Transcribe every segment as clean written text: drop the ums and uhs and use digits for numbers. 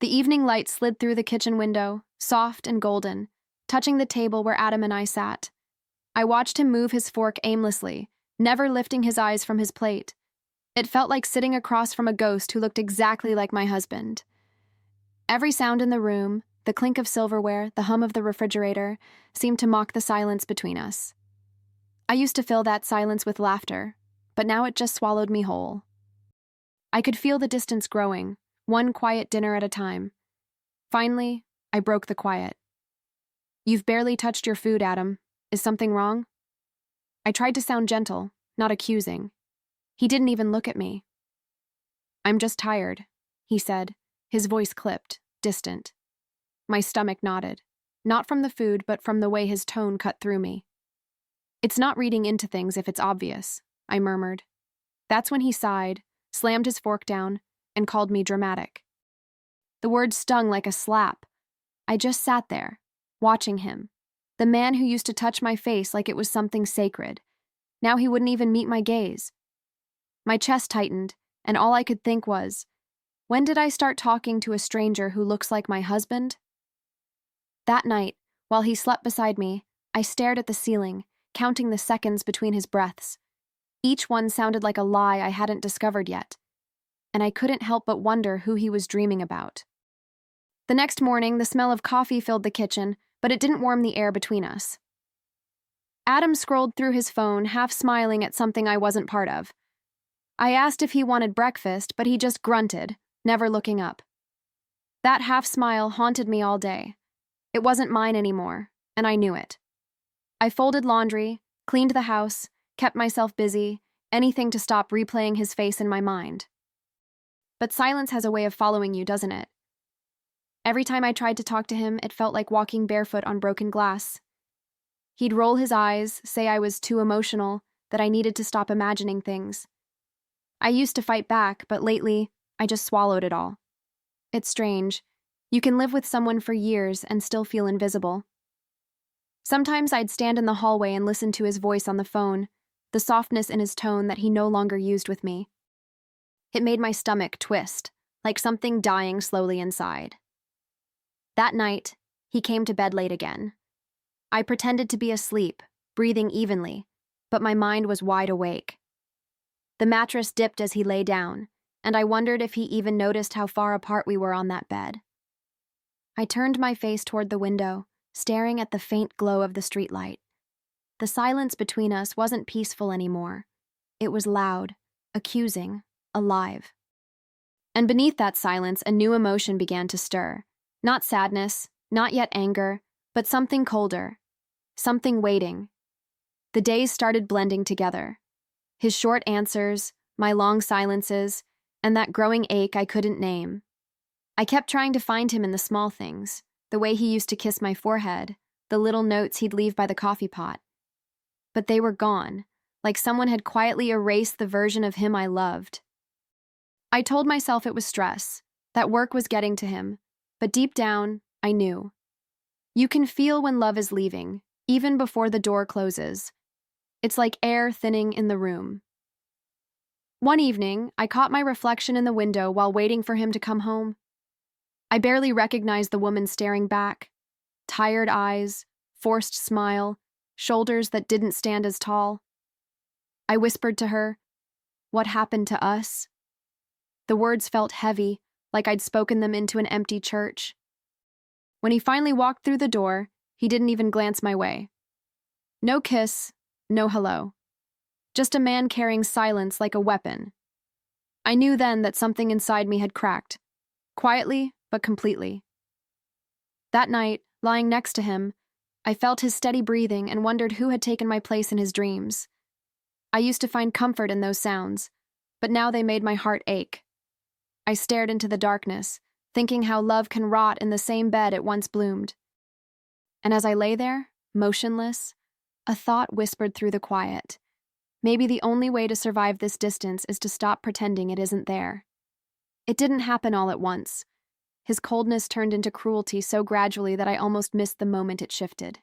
The evening light slid through the kitchen window, soft and golden, touching the table where Adam and I sat. I watched him move his fork aimlessly, never lifting his eyes from his plate. It felt like sitting across from a ghost who looked exactly like my husband. Every sound in the room, the clink of silverware, the hum of the refrigerator, seemed to mock the silence between us. I used to fill that silence with laughter, but now it just swallowed me whole. I could feel the distance growing, one quiet dinner at a time. Finally, I broke the quiet. "You've barely touched your food, Adam. Is something wrong?" I tried to sound gentle, not accusing. He didn't even look at me. "I'm just tired," he said, his voice clipped, distant. My stomach nodded, not from the food but from the way his tone cut through me. "It's not reading into things if it's obvious," I murmured. That's when he sighed, slammed his fork down, and called me dramatic. The words stung like a slap. I just sat there, watching him, the man who used to touch my face like it was something sacred. Now he wouldn't even meet my gaze. My chest tightened, and all I could think was, when did I start talking to a stranger who looks like my husband? That night, while he slept beside me, I stared at the ceiling, counting the seconds between his breaths. Each one sounded like a lie I hadn't discovered yet, and I couldn't help but wonder who he was dreaming about. The next morning, the smell of coffee filled the kitchen, but it didn't warm the air between us. Adam scrolled through his phone, half smiling at something I wasn't part of. I asked if he wanted breakfast, but he just grunted, never looking up. That half smile haunted me all day. It wasn't mine anymore, and I knew it. I folded laundry, cleaned the house, kept myself busy, anything to stop replaying his face in my mind. But silence has a way of following you, doesn't it? Every time I tried to talk to him, it felt like walking barefoot on broken glass. He'd roll his eyes, say I was too emotional, that I needed to stop imagining things. I used to fight back, but lately, I just swallowed it all. It's strange. You can live with someone for years and still feel invisible. Sometimes I'd stand in the hallway and listen to his voice on the phone, the softness in his tone that he no longer used with me. It made my stomach twist, like something dying slowly inside. That night, he came to bed late again. I pretended to be asleep, breathing evenly, but my mind was wide awake. The mattress dipped as he lay down, and I wondered if he even noticed how far apart we were on that bed. I turned my face toward the window, staring at the faint glow of the streetlight. The silence between us wasn't peaceful anymore. It was loud, accusing, alive. And beneath that silence, a new emotion began to stir. Not sadness, not yet anger, but something colder, something waiting. The days started blending together. His short answers, my long silences, and that growing ache I couldn't name. I kept trying to find him in the small things, the way he used to kiss my forehead, the little notes he'd leave by the coffee pot. But they were gone, like someone had quietly erased the version of him I loved. I told myself it was stress, that work was getting to him, but deep down, I knew. You can feel when love is leaving, even before the door closes. It's like air thinning in the room. One evening, I caught my reflection in the window while waiting for him to come home. I barely recognized the woman staring back. Tired eyes, forced smile, shoulders that didn't stand as tall. I whispered to her, "What happened to us?" The words felt heavy, like I'd spoken them into an empty church. When he finally walked through the door, he didn't even glance my way. No kiss, no hello. Just a man carrying silence like a weapon. I knew then that something inside me had cracked, quietly but completely. That night, lying next to him, I felt his steady breathing and wondered who had taken my place in his dreams. I used to find comfort in those sounds, but now they made my heart ache. I stared into the darkness, thinking how love can rot in the same bed it once bloomed. And as I lay there, motionless, a thought whispered through the quiet. Maybe the only way to survive this distance is to stop pretending it isn't there. It didn't happen all at once. His coldness turned into cruelty so gradually that I almost missed the moment it shifted.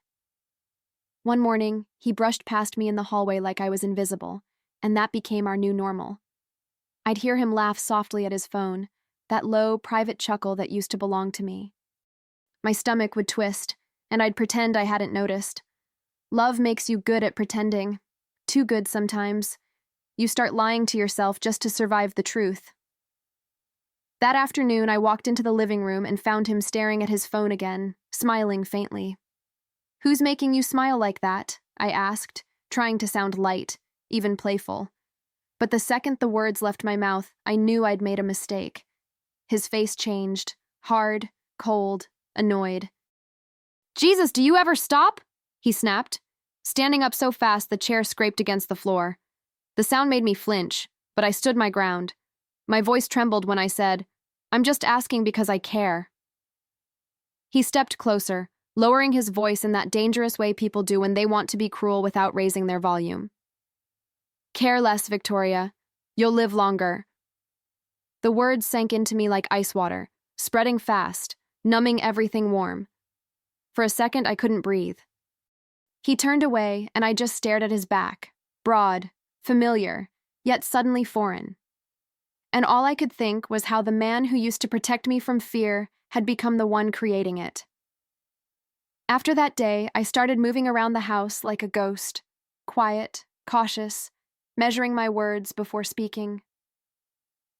One morning, he brushed past me in the hallway like I was invisible, and that became our new normal. I'd hear him laugh softly at his phone, that low, private chuckle that used to belong to me. My stomach would twist, and I'd pretend I hadn't noticed. Love makes you good at pretending. Too good sometimes. You start lying to yourself just to survive the truth. That afternoon, I walked into the living room and found him staring at his phone again, smiling faintly. "Who's making you smile like that?" I asked, trying to sound light, even playful. But the second the words left my mouth, I knew I'd made a mistake. His face changed, hard, cold, annoyed. "Jesus, do you ever stop?" he snapped, standing up so fast the chair scraped against the floor. The sound made me flinch, but I stood my ground. My voice trembled when I said, "I'm just asking because I care." He stepped closer, lowering his voice in that dangerous way people do when they want to be cruel without raising their volume. "Care less, Victoria. You'll live longer." The words sank into me like ice water, spreading fast, numbing everything warm. For a second, I couldn't breathe. He turned away, and I just stared at his back, broad, familiar, yet suddenly foreign. And all I could think was how the man who used to protect me from fear had become the one creating it. After that day, I started moving around the house like a ghost, quiet, cautious, measuring my words before speaking.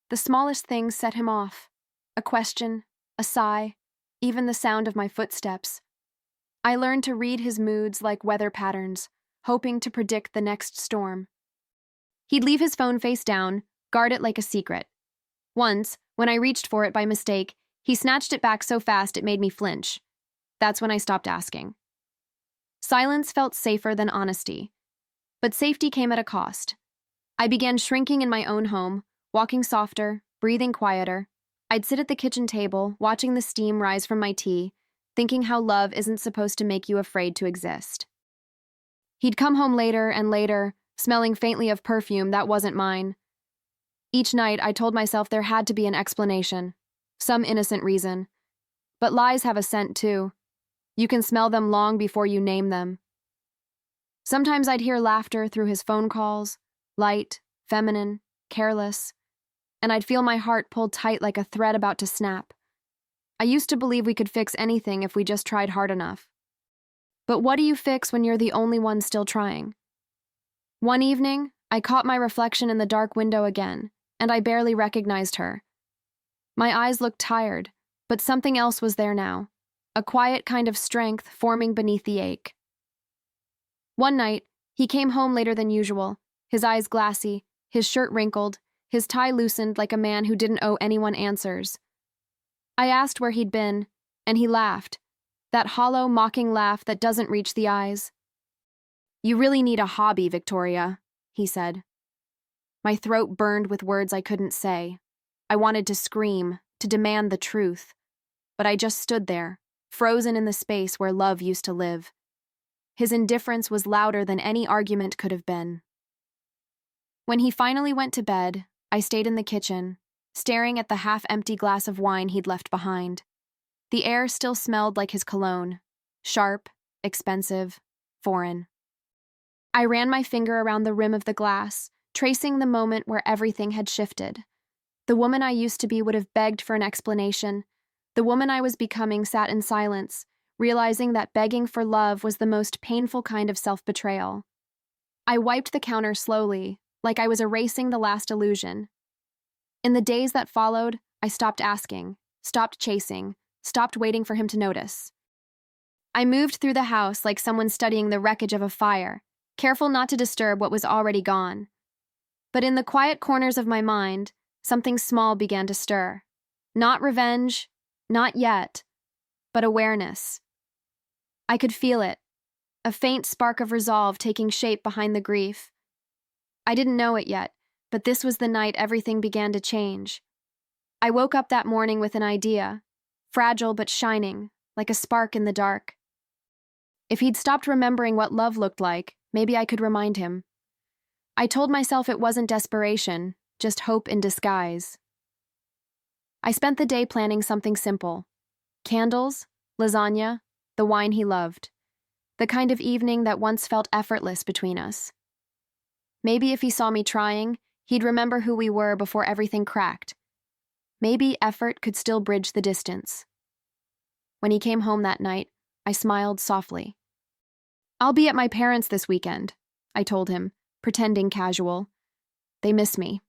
The smallest things set him off: a question, a sigh, even the sound of my footsteps. I learned to read his moods like weather patterns, hoping to predict the next storm. He'd leave his phone face down, guard it like a secret. Once, when I reached for it by mistake, he snatched it back so fast it made me flinch. That's when I stopped asking. Silence felt safer than honesty. But safety came at a cost. I began shrinking in my own home, walking softer, breathing quieter. I'd sit at the kitchen table, watching the steam rise from my tea, thinking how love isn't supposed to make you afraid to exist. He'd come home later and later, smelling faintly of perfume that wasn't mine. Each night, I told myself there had to be an explanation, some innocent reason. But lies have a scent, too. You can smell them long before you name them. Sometimes I'd hear laughter through his phone calls, light, feminine, careless, and I'd feel my heart pulled tight like a thread about to snap. I used to believe we could fix anything if we just tried hard enough. But what do you fix when you're the only one still trying? One evening, I caught my reflection in the dark window again, and I barely recognized her. My eyes looked tired, but something else was there now, a quiet kind of strength forming beneath the ache. One night, he came home later than usual, his eyes glassy, his shirt wrinkled, his tie loosened like a man who didn't owe anyone answers. I asked where he'd been, and he laughed, that hollow, mocking laugh that doesn't reach the eyes. "You really need a hobby, Victoria," he said. My throat burned with words I couldn't say. I wanted to scream, to demand the truth. But I just stood there, frozen in the space where love used to live. His indifference was louder than any argument could have been. When he finally went to bed, I stayed in the kitchen, staring at the half-empty glass of wine he'd left behind. The air still smelled like his cologne, sharp, expensive, foreign. I ran my finger around the rim of the glass, tracing the moment where everything had shifted. The woman I used to be would have begged for an explanation. The woman I was becoming sat in silence, realizing that begging for love was the most painful kind of self-betrayal. I wiped the counter slowly, like I was erasing the last illusion. In the days that followed, I stopped asking, stopped chasing, stopped waiting for him to notice. I moved through the house like someone studying the wreckage of a fire, careful not to disturb what was already gone. But in the quiet corners of my mind, something small began to stir. Not revenge, not yet, but awareness. I could feel it, a faint spark of resolve taking shape behind the grief. I didn't know it yet, but this was the night everything began to change. I woke up that morning with an idea, fragile but shining, like a spark in the dark. If he'd stopped remembering what love looked like, maybe I could remind him. I told myself it wasn't desperation, just hope in disguise. I spent the day planning something simple. Candles, lasagna, the wine he loved. The kind of evening that once felt effortless between us. Maybe if he saw me trying, he'd remember who we were before everything cracked. Maybe effort could still bridge the distance. When he came home that night, I smiled softly. "I'll be at my parents' this weekend," I told him, pretending casual. "They miss me."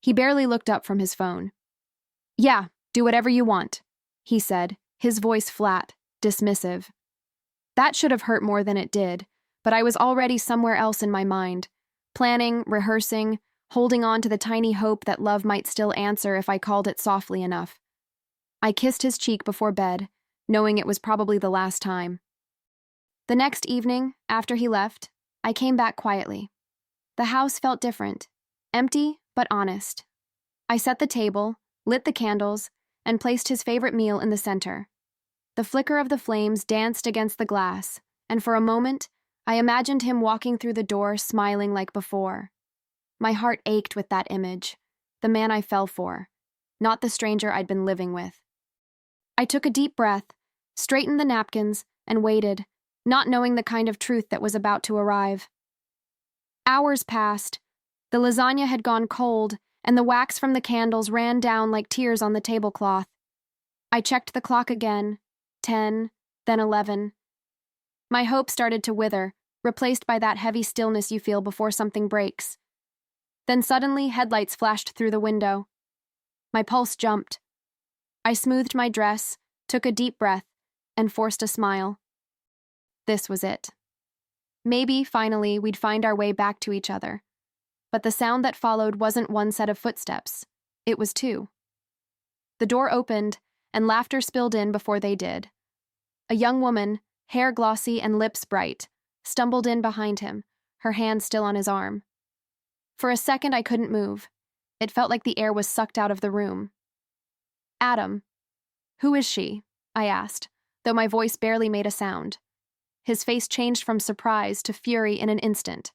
He barely looked up from his phone. "Yeah, do whatever you want," he said, his voice flat, dismissive. That should have hurt more than it did, but I was already somewhere else in my mind, planning, rehearsing, holding on to the tiny hope that love might still answer if I called it softly enough. I kissed his cheek before bed, knowing it was probably the last time. The next evening, after he left, I came back quietly. The house felt different, empty but honest. I set the table, lit the candles, and placed his favorite meal in the center. The flicker of the flames danced against the glass, and for a moment, I imagined him walking through the door smiling like before. My heart ached with that image, the man I fell for, not the stranger I'd been living with. I took a deep breath, straightened the napkins, and waited, not knowing the kind of truth that was about to arrive. Hours passed. The lasagna had gone cold, and the wax from the candles ran down like tears on the tablecloth. I checked the clock again, 10, then 11. My hope started to wither, replaced by that heavy stillness you feel before something breaks. Then suddenly, headlights flashed through the window. My pulse jumped. I smoothed my dress, took a deep breath, and forced a smile. This was it. Maybe, finally, we'd find our way back to each other. But the sound that followed wasn't one set of footsteps. It was two. The door opened, and laughter spilled in before they did. A young woman, hair glossy and lips bright, stumbled in behind him, her hand still on his arm. For a second, I couldn't move. It felt like the air was sucked out of the room. "Adam, who is she?" I asked, though my voice barely made a sound. His face changed from surprise to fury in an instant.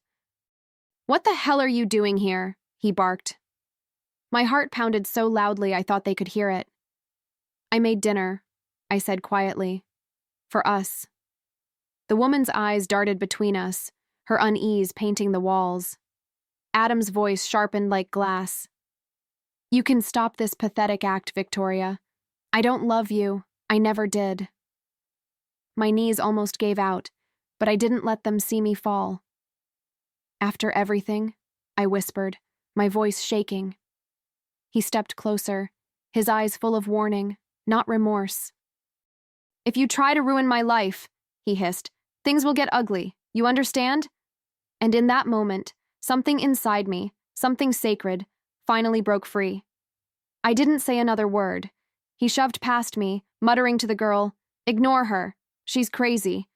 "What the hell are you doing here?" he barked. My heart pounded so loudly I thought they could hear it. "I made dinner," I said quietly. "For us." The woman's eyes darted between us, her unease painting the walls. Adam's voice sharpened like glass. "You can stop this pathetic act, Victoria. I don't love you. I never did." My knees almost gave out, but I didn't let them see me fall. "After everything," I whispered, my voice shaking. He stepped closer, his eyes full of warning, not remorse. "If you try to ruin my life," he hissed, "things will get ugly. You understand?" And in that moment, something inside me, something sacred, finally broke free. I didn't say another word. He shoved past me, muttering to the girl, "Ignore her. She's crazy."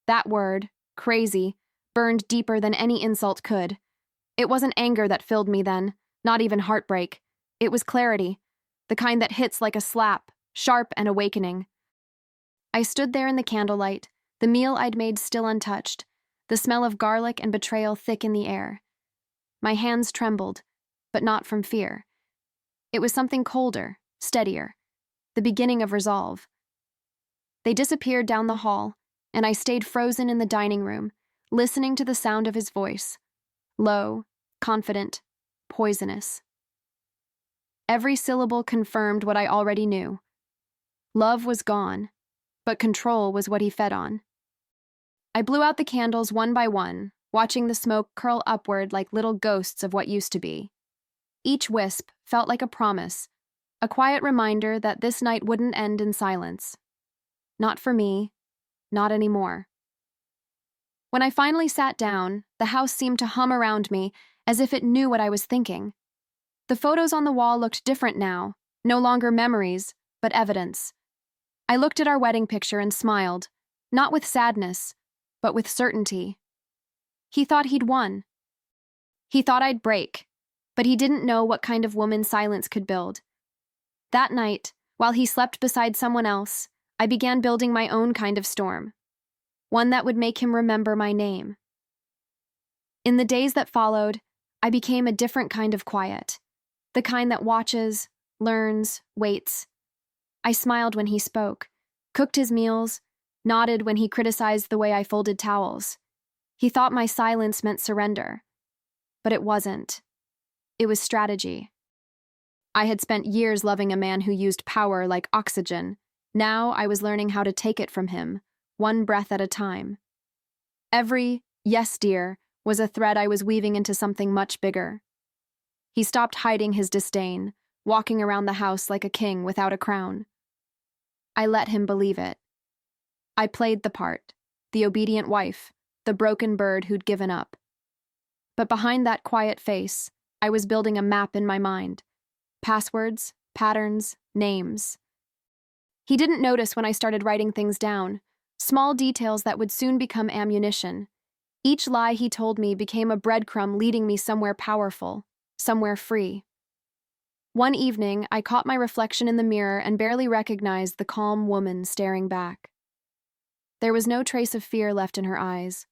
That word, crazy, burned deeper than any insult could. It wasn't anger that filled me then, not even heartbreak. It was clarity, the kind that hits like a slap, sharp and awakening. I stood there in the candlelight, the meal I'd made still untouched, the smell of garlic and betrayal thick in the air. My hands trembled, but not from fear. It was something colder, steadier, the beginning of resolve. They disappeared down the hall, and I stayed frozen in the dining room, listening to the sound of his voice. Low, confident, poisonous. Every syllable confirmed what I already knew. Love was gone, but control was what he fed on. I blew out the candles one by one, watching the smoke curl upward like little ghosts of what used to be. Each wisp felt like a promise, a quiet reminder that this night wouldn't end in silence. Not for me, not anymore. When I finally sat down, the house seemed to hum around me as if it knew what I was thinking. The photos on the wall looked different now, no longer memories, but evidence. I looked at our wedding picture and smiled, not with sadness, but with certainty. He thought he'd won. He thought I'd break, but he didn't know what kind of woman silence could build. That night, while he slept beside someone else, I began building my own kind of storm, one that would make him remember my name. In the days that followed, I became a different kind of quiet, the kind that watches, learns, waits. I smiled when he spoke, cooked his meals, nodded when he criticized the way I folded towels. He thought my silence meant surrender, but it wasn't. It was strategy. I had spent years loving a man who used power like oxygen. Now I was learning how to take it from him, one breath at a time. Every "yes, dear" was a thread I was weaving into something much bigger. He stopped hiding his disdain, walking around the house like a king without a crown. I let him believe it. I played the part, the obedient wife, the broken bird who'd given up. But behind that quiet face, I was building a map in my mind. Passwords, patterns, names. He didn't notice when I started writing things down, small details that would soon become ammunition. Each lie he told me became a breadcrumb leading me somewhere powerful, somewhere free. One evening, I caught my reflection in the mirror and barely recognized the calm woman staring back. There was no trace of fear left in her eyes,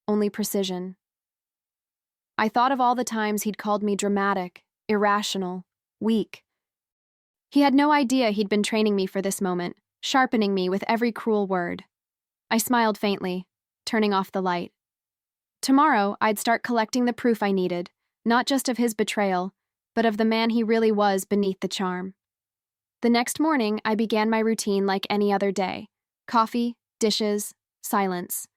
only precision. I thought of all the times he'd called me dramatic, irrational, weak. He had no idea he'd been training me for this moment, sharpening me with every cruel word. I smiled faintly, turning off the light. Tomorrow, I'd start collecting the proof I needed, not just of his betrayal, but of the man he really was beneath the charm. The next morning, I began my routine like any other day. Coffee, dishes, silence.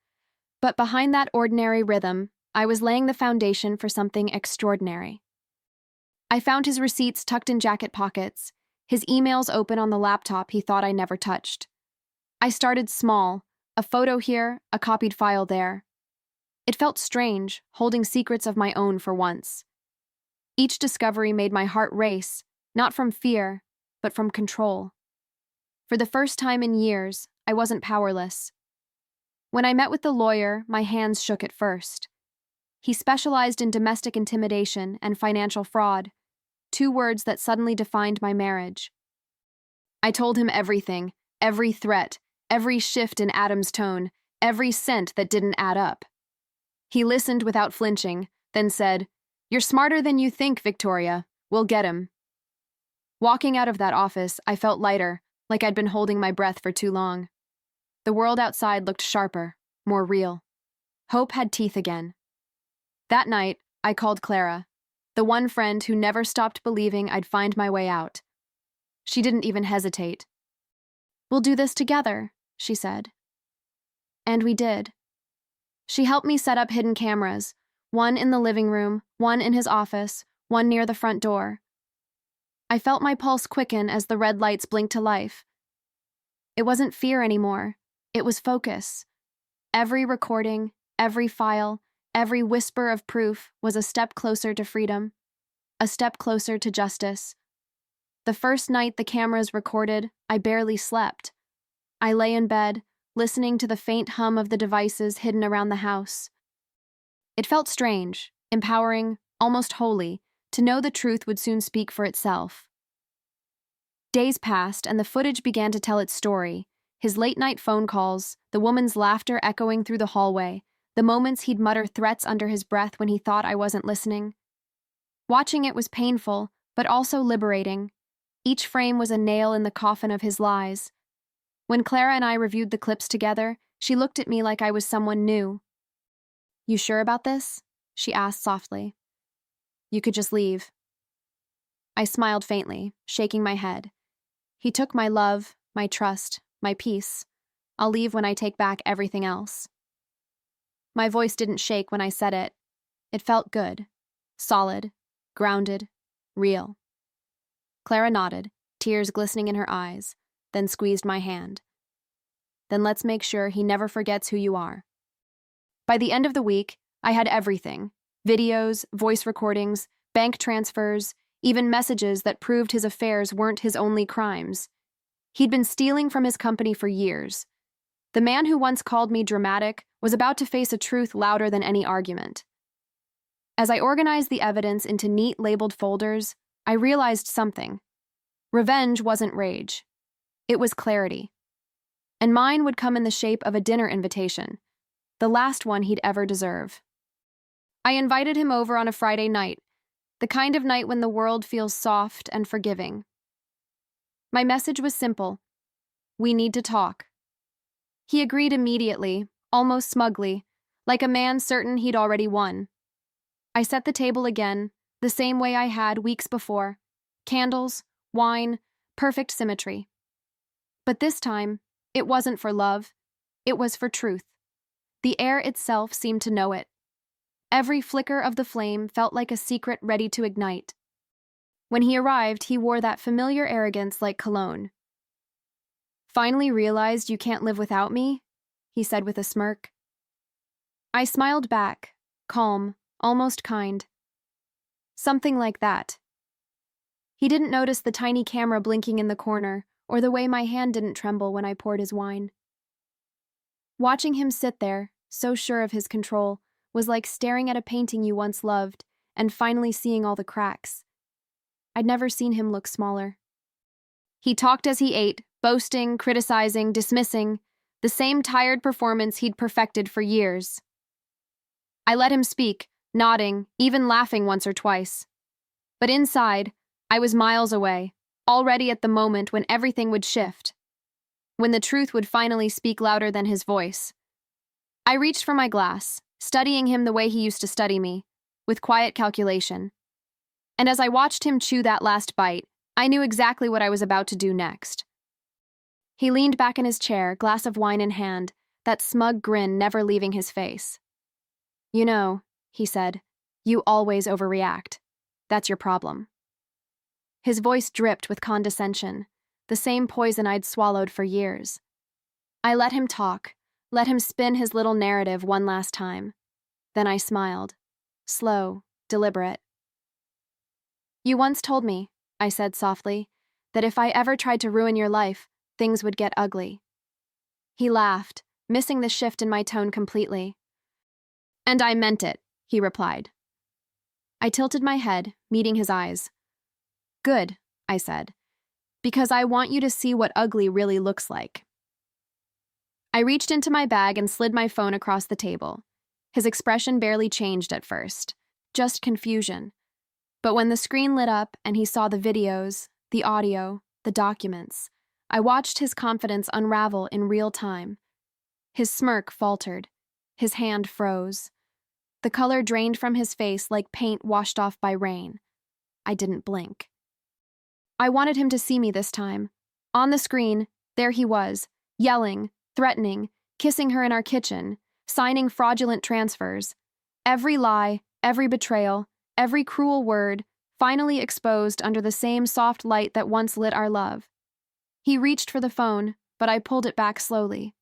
But behind that ordinary rhythm, I was laying the foundation for something extraordinary. I found his receipts tucked in jacket pockets, his emails open on the laptop he thought I never touched. I started small, a photo here, a copied file there. It felt strange, holding secrets of my own for once. Each discovery made my heart race, not from fear, but from control. For the first time in years, I wasn't powerless. When I met with the lawyer, my hands shook at first. He specialized in domestic intimidation and financial fraud, two words that suddenly defined my marriage. I told him everything, every threat, every shift in Adam's tone, every cent that didn't add up. He listened without flinching, then said, "You're smarter than you think, Victoria. We'll get him." Walking out of that office, I felt lighter, like I'd been holding my breath for too long. The world outside looked sharper, more real. Hope had teeth again. That night, I called Clara, the one friend who never stopped believing I'd find my way out. She didn't even hesitate. "We'll do this together," she said. And we did. She helped me set up hidden cameras, one in the living room, one in his office, one near the front door. I felt my pulse quicken as the red lights blinked to life. It wasn't fear anymore. It was focus. Every recording, every file, every whisper of proof was a step closer to freedom, a step closer to justice. The first night the cameras recorded, I barely slept. I lay in bed, listening to the faint hum of the devices hidden around the house. It felt strange, empowering, almost holy, to know the truth would soon speak for itself. Days passed, and the footage began to tell its story. His late-night phone calls, the woman's laughter echoing through the hallway, the moments he'd mutter threats under his breath when he thought I wasn't listening. Watching it was painful, but also liberating. Each frame was a nail in the coffin of his lies. When Clara and I reviewed the clips together, she looked at me like I was someone new. "You sure about this?" she asked softly. "You could just leave." I smiled faintly, shaking my head. He took my love, my trust, my peace. I'll leave when I take back everything else. My voice didn't shake when I said it. It felt good, solid, grounded, real. Clara nodded, tears glistening in her eyes, then squeezed my hand. "Then let's make sure he never forgets who you are." By the end of the week, I had everything: videos, voice recordings, bank transfers, even messages that proved his affairs weren't his only crimes. He'd been stealing from his company for years. The man who once called me dramatic was about to face a truth louder than any argument. As I organized the evidence into neat labeled folders, I realized something. Revenge wasn't rage. It was clarity. And mine would come in the shape of a dinner invitation, the last one he'd ever deserve. I invited him over on a Friday night, the kind of night when the world feels soft and forgiving. My message was simple: we need to talk. He agreed immediately, almost smugly, like a man certain he'd already won. I set the table again, the same way I had weeks before, Candles, wine, perfect symmetry. But this time, it wasn't for love. It was for truth. The air itself seemed to know it. Every flicker of the flame felt like a secret ready to ignite. When he arrived, he wore that familiar arrogance like cologne. "Finally realized you can't live without me?" he said with a smirk. I smiled back, calm, almost kind. "Something like that." He didn't notice the tiny camera blinking in the corner or the way my hand didn't tremble when I poured his wine. Watching him sit there, so sure of his control, was like staring at a painting you once loved and finally seeing all the cracks. I'd never seen him look smaller. He talked as he ate, boasting, criticizing, dismissing, the same tired performance he'd perfected for years. I let him speak, nodding, even laughing once or twice. But inside, I was miles away, already at the moment when everything would shift, when the truth would finally speak louder than his voice. I reached for my glass, studying him the way he used to study me, with quiet calculation. And as I watched him chew that last bite, I knew exactly what I was about to do next. He leaned back in his chair, glass of wine in hand, that smug grin never leaving his face. "You know," he said, "you always overreact. That's your problem." His voice dripped with condescension, the same poison I'd swallowed for years. I let him talk, let him spin his little narrative one last time. Then I smiled, slow, deliberate. "You once told me," I said softly, "that if I ever tried to ruin your life, things would get ugly." He laughed, missing the shift in my tone completely. "And I meant it," he replied. I tilted my head, meeting his eyes. "Good," I said, "because I want you to see what ugly really looks like." I reached into my bag and slid my phone across the table. His expression barely changed at first, just confusion. But when the screen lit up and he saw the videos, the audio, the documents, I watched his confidence unravel in real time. His smirk faltered. His hand froze. The color drained from his face like paint washed off by rain. I didn't blink. I wanted him to see me this time. On the screen, there he was, yelling, threatening, kissing her in our kitchen, signing fraudulent transfers. Every lie, every betrayal, every cruel word, finally exposed under the same soft light that once lit our love. He reached for the phone, but I pulled it back slowly.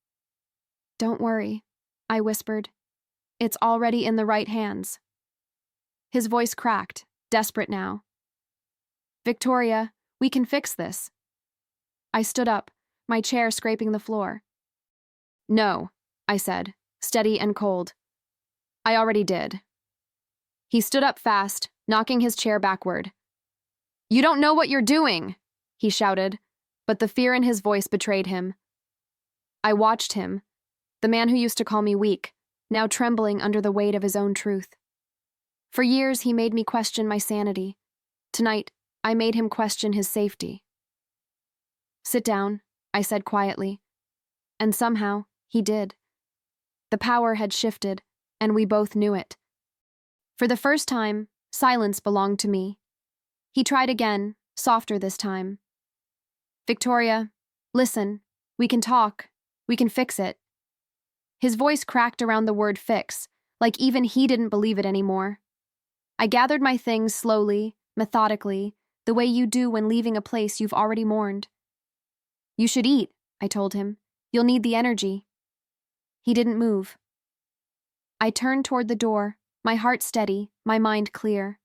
"Don't worry," I whispered. "It's already in the right hands." His voice cracked, desperate now. "Victoria, we can fix this." I stood up, my chair scraping the floor. "No," I said, steady and cold. "I already did." He stood up fast, knocking his chair backward. "You don't know what you're doing," he shouted, but the fear in his voice betrayed him. I watched him, the man who used to call me weak, now trembling under the weight of his own truth. For years, he made me question my sanity. Tonight, I made him question his safety. "Sit down," I said quietly. And somehow, he did. The power had shifted, and we both knew it. For the first time, silence belonged to me. He tried again, softer this time. "Victoria, listen, we can talk, we can fix it." His voice cracked around the word fix, like even he didn't believe it anymore. I gathered my things slowly, methodically, the way you do when leaving a place you've already mourned. "You should eat," I told him. "You'll need the energy." He didn't move. I turned toward the door, my heart steady, my mind clear.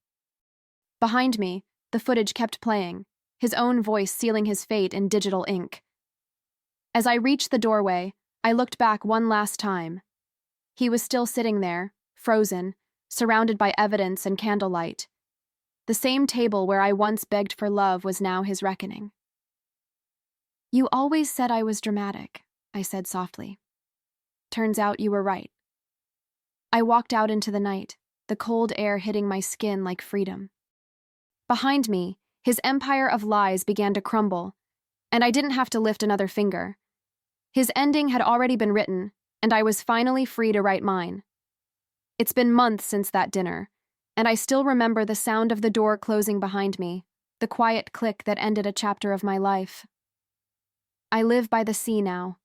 Behind me, the footage kept playing, his own voice sealing his fate in digital ink. As I reached the doorway, I looked back one last time. He was still sitting there, frozen, surrounded by evidence and candlelight. The same table where I once begged for love was now his reckoning. "You always said I was dramatic," I said softly. "Turns out you were right." I walked out into the night, the cold air hitting my skin like freedom. Behind me, his empire of lies began to crumble, and I didn't have to lift another finger. His ending had already been written, and I was finally free to write mine. It's been months since that dinner, and I still remember the sound of the door closing behind me, the quiet click that ended a chapter of my life. I live by the sea now.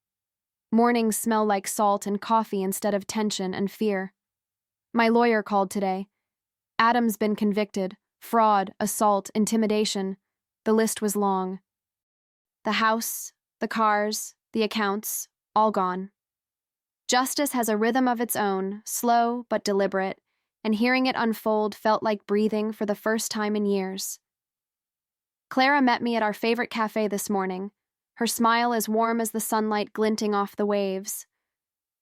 Mornings smell like salt and coffee instead of tension and fear. My lawyer called today. Adam's been convicted. Fraud, assault, intimidation. The list was long. The house, the cars, the accounts, all gone. Justice has a rhythm of its own, slow but deliberate, and hearing it unfold felt like breathing for the first time in years. Clara met me at our favorite cafe this morning, her smile as warm as the sunlight glinting off the waves.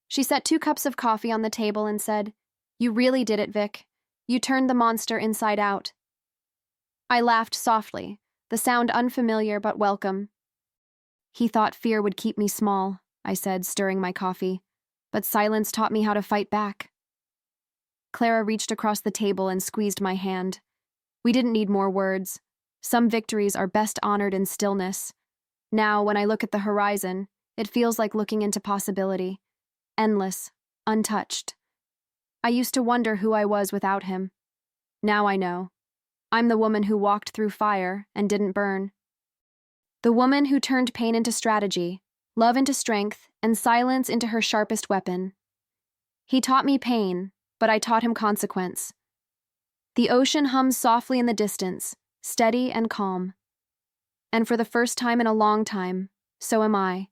She set 2 cups of coffee on the table and said, "You really did it, Vic. You turned the monster inside out." I laughed softly, the sound unfamiliar but welcome. "He thought fear would keep me small," I said, stirring my coffee, "but silence taught me how to fight back." Clara reached across the table and squeezed my hand. We didn't need more words. Some victories are best honored in stillness. Now, when I look at the horizon, it feels like looking into possibility. Endless, untouched. I used to wonder who I was without him. Now I know. I'm the woman who walked through fire and didn't burn. The woman who turned pain into strategy, love into strength, and silence into her sharpest weapon. He taught me pain, but I taught him consequence. The ocean hums softly in the distance, steady and calm. And for the first time in a long time, so am I.